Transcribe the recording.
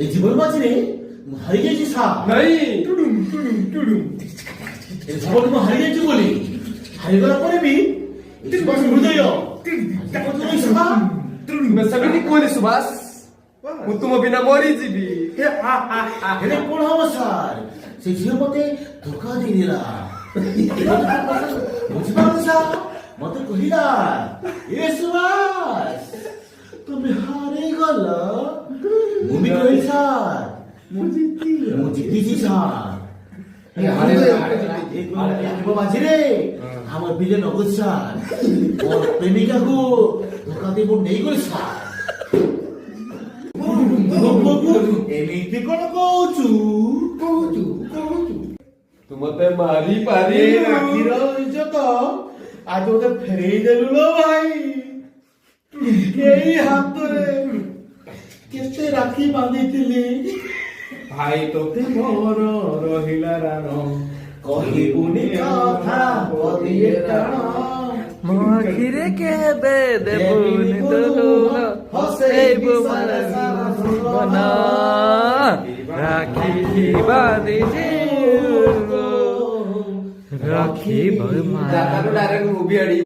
এই জীবন মাঝে হারিয়ে গেছি স্যার নাই এই জীবন ମୁଁ ହାରିଯାଇଛି ବୋଲି ହାରିଗଲା ପରେ ବି ସୁବାସ ହୃଦୟ ତୁମେ ସେମିତି କୁହନି ସୁବାସ ମୁଁ ତୁମ ବିନା ମରିଯିବି ହେଲେ କଣ ହବ ସାର୍ ସେ ଝିଅ ମତେ ଧୋକା ଦେଇଦେଲା ବୁଝିପାରିଲ ସାର୍ ମତେ କହିଲା ଏ ସୁବାସ তুমি হারিগল ମୁଁ ବି କହିଲି ସାର୍ ମୁଁ ଜିତିଛି ସାର୍ মাঝিরে আমার বিলে নগদ সার ওর প্রেমিকাকে ধোকা দিয়ে নেই করে সার এমনি কোন কହୁଛୁ ତୁ ମତେ ମାରି ପାରି ରାକ୍ଷୀର ଇଜ୍ଜତ ଆଜି ମତେ ଫେରେଇ ଦେଲୁ ଲୋ ଭାଇ ଏଇ ହାତରେ କେତେ ରାକ୍ଷୀ ବାନ୍ଧିଥିଲି ଭାଇ ତୋତେ ମୋର ରହିଲା ରାଣ କହିବୁନି କଥା ପଦିଏ ଟାଣ ମୋ ଆଖିରେ କେବେ ଦେବୁନି ତୋ ଲୁହ ହସେଇବୁ ମନ ରାକ୍ଷୀ ବାନ୍ଧିଛି ରାକ୍ଷୀ ଡାଇରେକ୍ଟ ମୁଭି ଆଡି